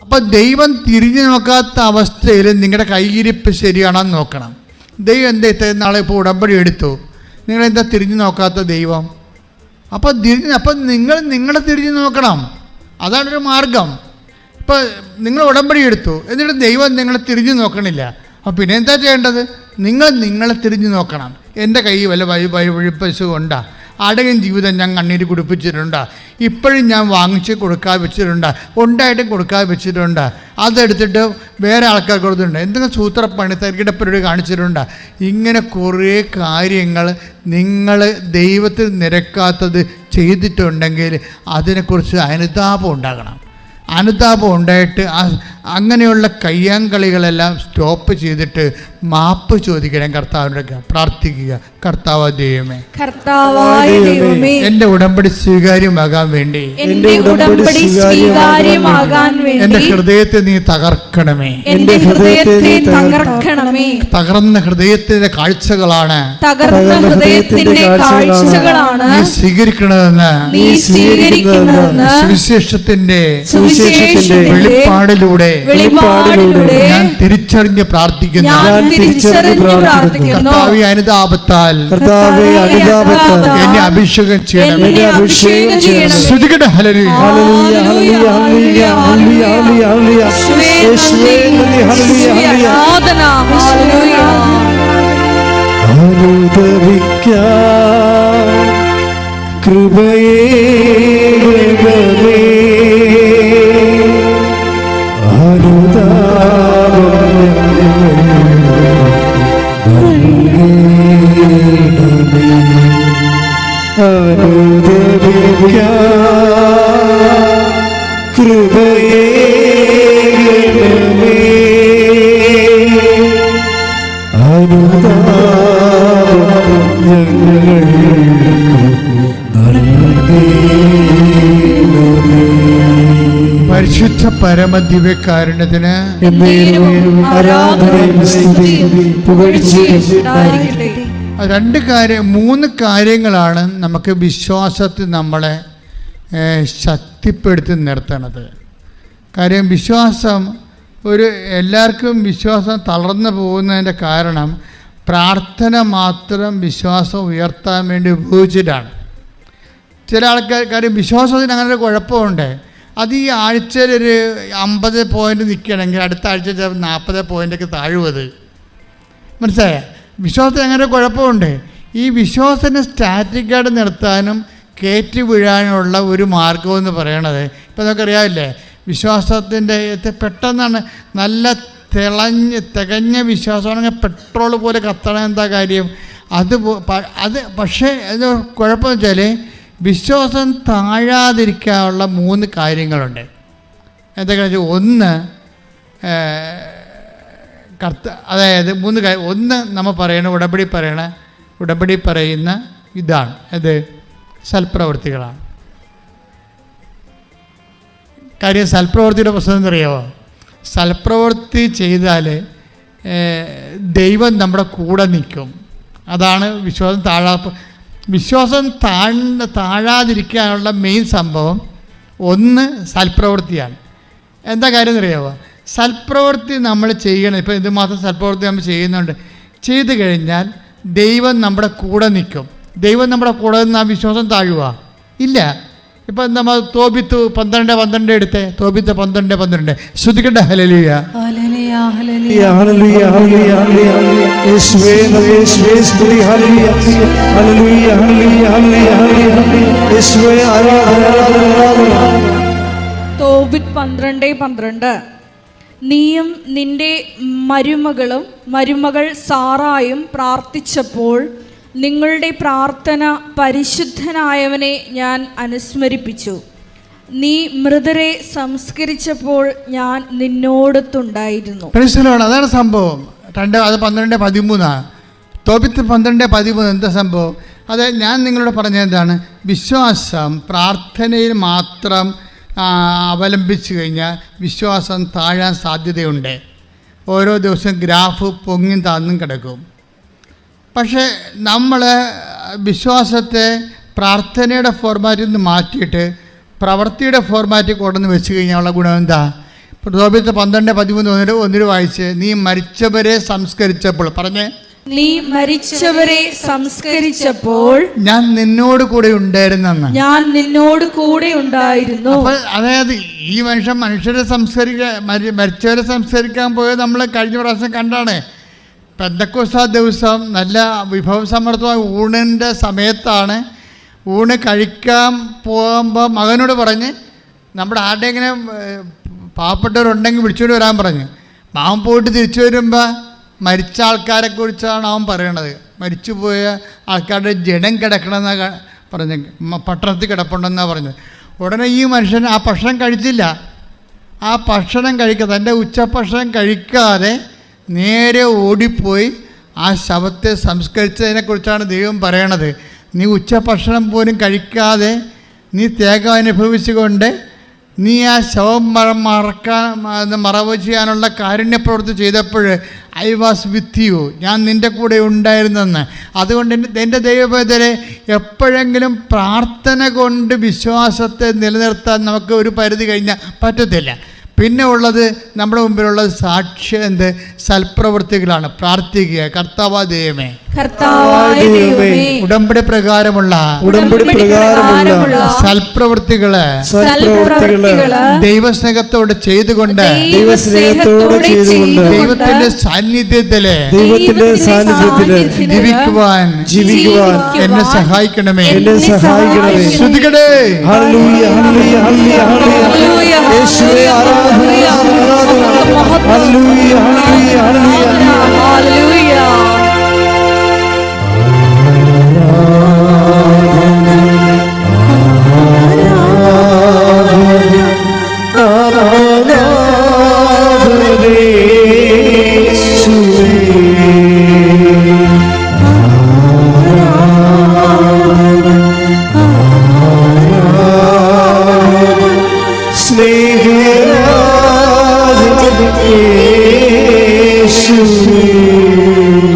അപ്പം ദൈവം തിരിഞ്ഞു നോക്കാത്ത അവസ്ഥയിൽ നിങ്ങളുടെ കൈയിരിപ്പ് ശരിയാണെന്ന് നോക്കണം. ദൈവം എന്താ ഇത്രയും നാളെ ഇപ്പോൾ ഉടമ്പടി എടുത്തു, നിങ്ങളെന്താ തിരിഞ്ഞു നോക്കാത്ത ദൈവം? അപ്പം നിങ്ങളെ തിരിഞ്ഞു നോക്കണം. അതാണൊരു മാർഗം. ഇപ്പോൾ നിങ്ങൾ ഉടമ്പടി എടുത്തു, എന്നിട്ട് ദൈവം നിങ്ങളെ തിരിഞ്ഞു നോക്കണില്ല. അപ്പം പിന്നെ എന്താ ചെയ്യേണ്ടത്? നിങ്ങളെ തിരിഞ്ഞു നോക്കണം. എൻ്റെ കൈ വല്ല വഴിപ്പശു ഉണ്ടാ, ആരുടെയും ജീവിതം ഞാൻ കണ്ണീര് കുടിപ്പിച്ചിട്ടുണ്ട്, ഇപ്പോഴും ഞാൻ വാങ്ങിച്ച് കൊടുക്കാതെ വെച്ചിട്ടുണ്ട്, ഉണ്ടായിട്ടും കൊടുക്കാതെ വെച്ചിട്ടുണ്ട്, അതെടുത്തിട്ട് വേറെ ആൾക്കാർ കൊടുത്തിട്ടുണ്ട്, എന്തെങ്കിലും സൂത്രപ്പണി തരികിടപ്പരിപാടി കാണിച്ചിട്ടുണ്ട്. ഇങ്ങനെ കുറേ കാര്യങ്ങൾ നിങ്ങൾ ദൈവത്തിൽ നിരക്കാത്തത് ചെയ്തിട്ടുണ്ടെങ്കിൽ അതിനെക്കുറിച്ച് അനുതാപം ഉണ്ടാകണം. അനുതാപം ഉണ്ടായിട്ട് അങ്ങനെയുള്ള കയ്യാങ്കളികളെല്ലാം സ്റ്റോപ്പ് ചെയ്തിട്ട് മാപ്പ് ചോദിക്കണം. കർത്താവിൻ്റെ പ്രാർത്ഥിക്കുക, കർത്താവായ ദൈവമേ, എൻ്റെ ഉടമ്പടി സ്വീകാര്യമാകാൻ വേണ്ടി എൻ്റെ ഹൃദയത്തെ നീ തകർക്കണമേ. തകർന്ന ഹൃദയത്തിന്റെ കാഴ്ചകളാണ് നീ സ്വീകരിക്കണമെന്ന് സുവിശേഷത്തിന്റെ വെളിപ്പാടിലൂടെ ഞാൻ തിരിച്ചറിഞ്ഞ് പ്രാർത്ഥിക്കുന്നു. കർത്താവേ, അനുതാപത്താൽ എന്നെ അഭിഷേകം ചെയ്യണം. ശ്രുതികട്ടെ ഹല്ലേലൂയ. കൃപയേ പരിശുദ്ധ പരമദിവ്യകാരുണ്യത്തിന് മൂന്ന് കാര്യങ്ങളാണ് നമുക്ക് വിശ്വാസത്തിൽ നമ്മളെ ശക്തിപ്പെടുത്തി നിർത്തണത്. കാര്യം വിശ്വാസം എല്ലാവർക്കും വിശ്വാസം തളർന്നു പോകുന്നതിൻ്റെ കാരണം പ്രാർത്ഥന മാത്രം വിശ്വാസം ഉയർത്താൻ വേണ്ടി ഉപയോഗിച്ചിട്ടാണ്. ചില കാര്യം വിശ്വാസത്തിന് അങ്ങനെ ഒരു കുഴപ്പമുണ്ട്. അത് ഈ ആഴ്ചയിൽ ഒരു 50 പോയിൻ്റ് നിൽക്കുകയാണെങ്കിൽ അടുത്ത ആഴ്ച 40 പോയിൻ്റൊക്കെ താഴുവത്. മനസ്സിലായ? വിശ്വാസത്തിന് അങ്ങനെ ഒരു കുഴപ്പമുണ്ട്. ഈ വിശ്വാസത്തിന് സ്റ്റാറ്റിക്കായിട്ട് നിർത്താനും കയറ്റി വീഴാനുള്ള ഒരു മാർഗമെന്ന് പറയണത് ഇപ്പം നമുക്കറിയാമില്ലേ, വിശ്വാസത്തിൻ്റെ പെട്ടെന്നാണ് നല്ല തികഞ്ഞ വിശ്വാസമാണെങ്കിൽ പെട്രോൾ പോലെ കത്തണം. എന്താ കാര്യം? അത് പക്ഷേ അത് കുഴപ്പമെന്ന് വെച്ചാൽ വിശ്വാസം താഴാതിരിക്കാനുള്ള 3 കാര്യങ്ങളുണ്ട്. എന്തൊക്കെയാണെന്ന് വെച്ചാൽ, ഒന്ന് അതായത് 3 കാര്യം. ഒന്ന് നമ്മൾ ഉടമ്പടി പറയുന്ന ഇതാണ്, അത് സൽപ്രവൃത്തികളാണ്. കാര്യം സൽപ്രവൃത്തിയുടെ പ്രശ്നം എന്നറിയാമോ? സൽപ്രവൃത്തി ചെയ്താൽ ദൈവം നമ്മുടെ കൂടെ നിൽക്കും. അതാണ് വിശ്വാസം താഴാതിരിക്കാനുള്ള മെയിൻ സംഭവം. ഒന്ന് സൽപ്രവൃത്തിയാണ്. എന്താ കാര്യം എന്നറിയാമോ? സൽപ്രവൃത്തി നമ്മൾ ചെയ്യണം. ഇപ്പോൾ എന്തുമാത്രം സൽപ്രവൃത്തി നമ്മൾ ചെയ്യുന്നുണ്ട്, ചെയ്തു കഴിഞ്ഞാൽ ദൈവം നമ്മുടെ കൂടെ നിൽക്കും. ദൈവം നമ്മുടെ കൂടെ നിന്ന് ആ വിശ്വാസം താഴുക ഇല്ല. ഇപ്പം നമ്മൾ തോബിത്ത് 12:12 എടുത്തേ. തോബിത്ത് 12:12 ശ്രുതിക്കട്ടെ. ഹല്ലേലൂയ. തോബിത്ത് 12:12 നീയും നിന്റെ മരുമകൾ സാറായും പ്രാർത്ഥിച്ചപ്പോൾ നിങ്ങളുടെ പ്രാർത്ഥന പരിശുദ്ധനായവനെ ഞാൻ അനുസ്മരിപ്പിച്ചു. നീ മൃതരെ സംസ്കരിച്ചപ്പോൾ ഞാൻ നിന്നോടൊത്തുണ്ടായിരുന്നു. അതാണ് സംഭവം. 12:13 തോബിത്ത് 12:13 എന്താ സംഭവം? അത് ഞാൻ നിങ്ങളോട് പറഞ്ഞതെന്താണ്? വിശ്വാസം പ്രാർത്ഥനയിൽ മാത്രം അവലംബിച്ചു കഴിഞ്ഞാൽ വിശ്വാസം താഴാൻ സാധ്യതയുണ്ട്. ഓരോ ദിവസവും ഗ്രാഫ് പൊങ്ങിയും താന്നും കിടക്കും. പക്ഷേ നമ്മൾ വിശ്വാസത്തെ പ്രാർത്ഥനയുടെ ഫോർമാറ്റിൽ നിന്ന് മാറ്റിയിട്ട് പ്രവൃത്തിയുടെ ഫോർമാറ്റിൽ കൊണ്ടുവന്ന് വെച്ച് കഴിഞ്ഞാൽ ഉള്ള ഗുണം എന്താ? പ്രലോഭിത 12:13 ഒന്നിന് വായിച്ച്, നീ മരിച്ചവരെ സംസ്കരിച്ചപ്പോൾ, പറഞ്ഞേ, നീ മരിച്ചവരെ സംസ്കരിച്ചപ്പോൾ ഞാൻ നിന്നോട് കൂടെ ഉണ്ടായിരുന്നെന്ന്. ഞാൻ നിന്നോട് കൂടെ ഉണ്ടായിരുന്നു. അപ്പോൾ അതായത് ഈ മനുഷ്യരെ മരിച്ചവരെ സംസ്കരിക്കാൻ പോയത് നമ്മൾ കഴിഞ്ഞ പ്രാവശ്യം കണ്ടാണ്. പെന്തക്കോസ്താ ദിവസം നല്ല വിഭവസമൃദ്ധമായ ഊണിൻ്റെ സമയത്താണ്. ഊണ് കഴിക്കാൻ പോകുമ്പോൾ മകനോട് പറഞ്ഞ്, നമ്മുടെ ആരുടെയെങ്കിലും പാവപ്പെട്ടവരുണ്ടെങ്കിൽ വിളിച്ചുകൊണ്ട് വരാൻ പറഞ്ഞു. അവൻ പോയിട്ട് തിരിച്ചു വരുമ്പോൾ മരിച്ച ആൾക്കാരെക്കുറിച്ചാണ് അവൻ പറയണത്. മരിച്ചുപോയ ആൾക്കാരുടെ ജഡം കിടക്കണമെന്നാണ് പറഞ്ഞത്, പട്ടണത്തിൽ കിടപ്പുണ്ടെന്നാണ് പറഞ്ഞത്. ഉടനെ ഈ മനുഷ്യൻ ആ ഭക്ഷണം കഴിച്ചില്ല. ആ ഭക്ഷണം കഴിക്കാതെ, തൻ്റെ ഉച്ചഭക്ഷണം കഴിക്കാതെ നേരെ ഓടിപ്പോയി ആ ശവത്തെ സംസ്കരിച്ചതിനെക്കുറിച്ചാണ് ദൈവം പറയണത്. നീ ഉച്ചഭക്ഷണം പോലും കഴിക്കാതെ നീ ത്യാഗം അനുഭവിച്ചുകൊണ്ട് നീ ആ ശവം മറവ് ചെയ്യാനുള്ള കാരുണ്യപ്രവൃത്തി ചെയ്തപ്പോൾ ഐ വാസ് വിത്ത് യു, ഞാൻ നിൻ്റെ കൂടെ ഉണ്ടായിരുന്നെന്ന്. അതുകൊണ്ട് എൻ്റെ ദൈവവേദനെ എപ്പോഴെങ്കിലും പ്രാർത്ഥന കൊണ്ട് വിശ്വാസത്തെ നിലനിർത്താൻ നമുക്ക് ഒരു പരിധി കഴിഞ്ഞാൽ പറ്റത്തില്ല. പിന്നെ ഉള്ളത് നമ്മുടെ മുമ്പിലുള്ളത് സാക്ഷ്യം സൽപ്രവൃത്തികളാണ്. പ്രാർത്ഥിക്കുക, കർത്താവായ ദൈവമേ, ഉടമ്പടി പ്രകാരമുള്ള സൽപ്രവൃത്തികള് ദൈവസ്നേഹത്തോട് ചെയ്തുകൊണ്ട് ദൈവത്തിന്റെ സാന്നിധ്യത്തില് ജീവിക്കുവാൻ എന്നെ സഹായിക്കണമേ. ശ്രുതികടേ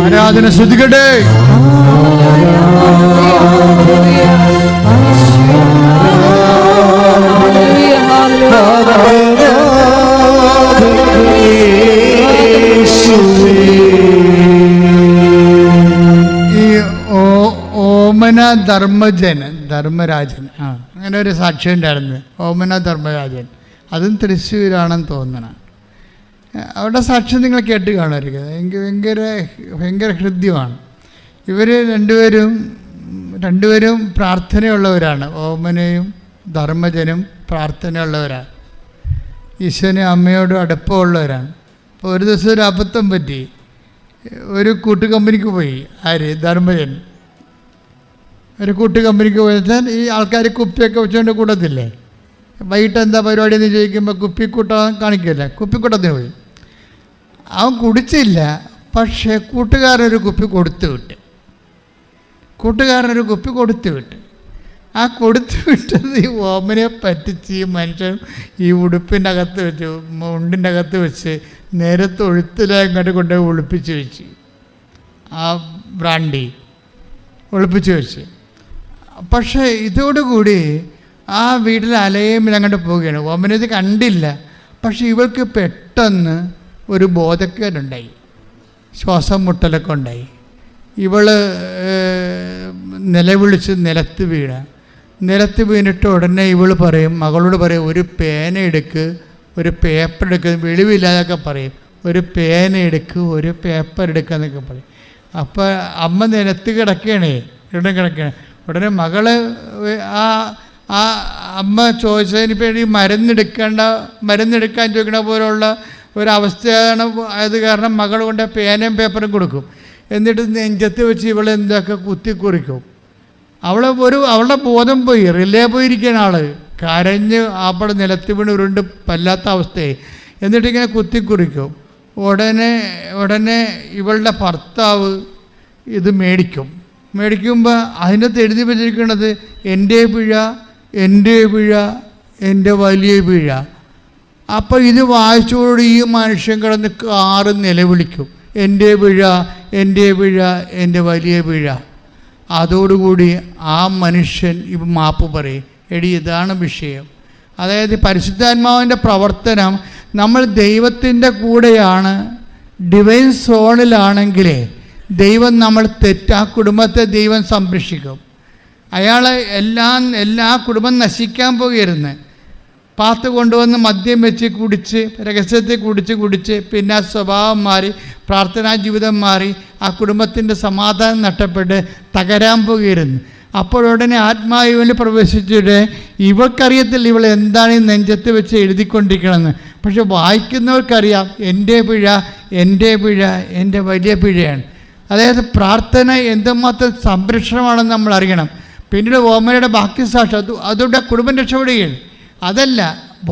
ആരാധന ശ്രുതികട്ടെ. ഈ ഓമന ധർമ്മരാജൻ, അങ്ങനെ ഒരു സാക്ഷ്യം ഉണ്ടായിരുന്നു. ഓമന ധർമ്മരാജൻ, അതും തൃശ്ശൂരാണെന്ന് തോന്നണം. അവരുടെ സാക്ഷ്യം നിങ്ങൾ കേട്ട് കാണുമായിരിക്കും. ഭയങ്കര ഹൃദ്യമാണ്. ഇവർ രണ്ടുപേരും പ്രാർത്ഥനയുള്ളവരാണ്. ഓമനയും ധർമ്മജനും പ്രാർത്ഥനയുള്ളവരാണ്. ഈശോനും അമ്മയോടും അടുപ്പമുള്ളവരാണ്. അപ്പോൾ ഒരു ദിവസം ഒരു അബദ്ധം പറ്റി. ഒരു കൂട്ടുകമ്പനിക്ക് പോയി. ആര്? ധർമ്മജൻ. ഒരു കൂട്ടുകമ്പനിക്ക് പോയാൽ ഈ ആൾക്കാർ കുപ്പിയൊക്കെ വെച്ചുകൊണ്ട് കൂടത്തില്ലേ? വൈകിട്ട് എന്താ പരിപാടി എന്ന് ചോദിക്കുമ്പോൾ കുപ്പിക്കൂട്ടം കാണിക്കില്ല. കുപ്പിക്കൂട്ടത്തിന് പോയി. അവൻ കുടിച്ചില്ല, പക്ഷേ കൂട്ടുകാരനൊരു കുപ്പി കൊടുത്തു വിട്ട്. ആ കൊടുത്തു വിട്ടത് ഈ ഓമനെ പറ്റിച്ച് ഈ മനുഷ്യൻ ഈ ഉടുപ്പിൻ്റെ അകത്ത് വെച്ച്, മുണ്ടിൻ്റെ അകത്ത് വെച്ച് നേരെ തൊഴുത്തിലങ്ങോട്ട് കൊണ്ടുപോയി ഒളിപ്പിച്ച് വെച്ച്, ആ ബ്രാൻഡി ഒളിപ്പിച്ച് വെച്ച്. പക്ഷേ ഇതോടുകൂടി ആ വീട്ടിൽ അലയുമ്പോൾ അങ്ങോട്ട് പോവുകയാണ്. ഓമനത് കണ്ടില്ല. പക്ഷെ ഇവൾക്ക് പെട്ടെന്ന് ഒരു ബോധക്കേടുണ്ടായി, ശ്വാസം മുട്ടലൊക്കെ ഉണ്ടായി. ഇവൾ നിലവിളിച്ച് നിലത്ത് വീണിട്ട് ഉടനെ ഇവൾ പറയും, മകളോട് പറയും, ഒരു പേന എടുക്ക്, ഒരു പേപ്പർ എടുക്കുക, വെളിവില്ലാതൊക്കെ പറയും. ഒരു പേന എടുക്ക്, ഒരു പേപ്പർ എടുക്കുക എന്നൊക്കെ പറയും. അപ്പോൾ അമ്മ നിലത്ത് കിടക്കുകയാണ്. ഉടനെ മകള് ആ അമ്മ ചോദിച്ചതിനിപ്പോൾ ഈ മരുന്നെടുക്കാൻ ചോദിക്കണ പോലുള്ള ഒരവസ്ഥയാണ്. അത് കാരണം മകൾ കൊണ്ട് പേനയും പേപ്പറും കൊടുക്കും. എന്നിട്ട് നെഞ്ചത്ത് വെച്ച് ഇവളെന്തൊക്കെ കുത്തിക്കുറിക്കും. അവളുടെ ബോധം പോയി, റിലേ പോയിരിക്കുകയാണ്. ആൾ കരഞ്ഞ് അവിടെ നിലത്ത് വീണ് ഉരുണ്ട് പല്ലാത്ത അവസ്ഥയായി. എന്നിട്ടിങ്ങനെ കുത്തിക്കുറിക്കും. ഉടനെ ഇവളുടെ ഭർത്താവ് ഇത് മേടിക്കുമ്പോൾ അതിനകത്ത് എഴുതി വെച്ചിരിക്കുന്നത് എൻ്റെ പിഴ, എൻ്റെ വലിയ പിഴ. അപ്പോൾ ഇത് വായിച്ചോട് ഈ മനുഷ്യൻ കിടന്ന് കാറ് നിലവിളിക്കും, എൻ്റെ പിഴ, എൻ്റെ വലിയ പിഴ. അതോടുകൂടി ആ മനുഷ്യൻ ഇപ്പം മാപ്പ് പറയും. എടി, ഇതാണ് വിഷയം. അതായത് പരിശുദ്ധാത്മാവിൻ്റെ പ്രവർത്തനം നമ്മൾ ദൈവത്തിൻ്റെ കൂടെയാണ്, ഡിവൈൻ സോണിലാണെങ്കിൽ ദൈവം നമ്മൾ ആ കുടുംബത്തെ ദൈവം സംരക്ഷിക്കും. അയാൾ എല്ലാ കുടുംബം നശിക്കാൻ പോകരുന്ന്. പാത്ത് കൊണ്ടുവന്ന് മദ്യം വെച്ച് കുടിച്ച് രഹസ്യത്തെ കുടിച്ച് പിന്നെ ആ സ്വഭാവം മാറി, പ്രാർത്ഥനാ ജീവിതം മാറി, ആ കുടുംബത്തിൻ്റെ സമാധാനം നഷ്ടപ്പെട്ട് തകരാൻ പോകരുന്നു. അപ്പോഴുടനെ ആത്മാവിൽ പ്രവേശിച്ചിട്ട് ഇവൾക്കറിയത്തില്ല ഇവൾ എന്താണ് ഈ നെഞ്ചത്ത് വെച്ച് എഴുതിക്കൊണ്ടിരിക്കണമെന്ന്. പക്ഷെ വായിക്കുന്നവർക്കറിയാം എൻ്റെ പിഴ എൻ്റെ വലിയ പിഴയാണ്. അതായത് പ്രാർത്ഥന എന്തുമാത്രം സംരക്ഷണമാണെന്ന് നമ്മൾ അറിയണം. പിന്നീട് ഓമനയുടെ ബാക്കി സാക്ഷ്യം അതോടെ കുടുംബം രക്ഷപ്പെടുകയാണ്. അതല്ല,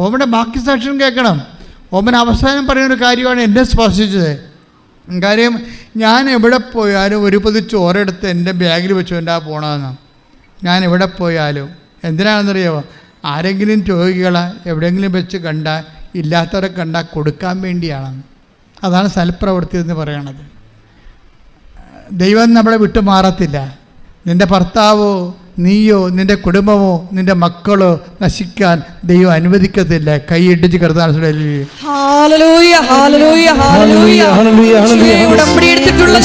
ഓമയുടെ ബാക്കി സാക്ഷ്യം കേൾക്കണം. ഓമൻ അവസാനം പറയുന്നൊരു കാര്യമാണ് എന്നെ സ്പർശിച്ചത്. കാര്യം ഞാൻ എവിടെ പോയാലും ഒരു പൊതി ചോറെടുത്ത് എൻ്റെ ബാഗിൽ വെച്ചുകൊണ്ടാ പോകണമെന്ന്. ഞാൻ എവിടെ പോയാലും എന്തിനാണെന്നറിയാമോ? ആരെങ്കിലും രോഗികളെ എവിടെയെങ്കിലും വെച്ച് കണ്ടാൽ, ഇല്ലാത്തവരെ കണ്ടാൽ കൊടുക്കാൻ വേണ്ടിയാണ്. അതാണ് സൽപ്രവൃത്തി എന്ന് പറയണത്. ദൈവം നമ്മളെ വിട്ടു മാറത്തില്ല. നിൻ്റെ ഭർത്താവോ നീയോ നിൻ്റെ കുടുംബമോ നിൻ്റെ മക്കളോ നശിക്കാൻ ദൈവം അനുവദിക്കത്തില്ല. കൈയിട്ടിച്ച് കർത്താൻ ഉടമ്പടി എടുത്തിട്ടുള്ള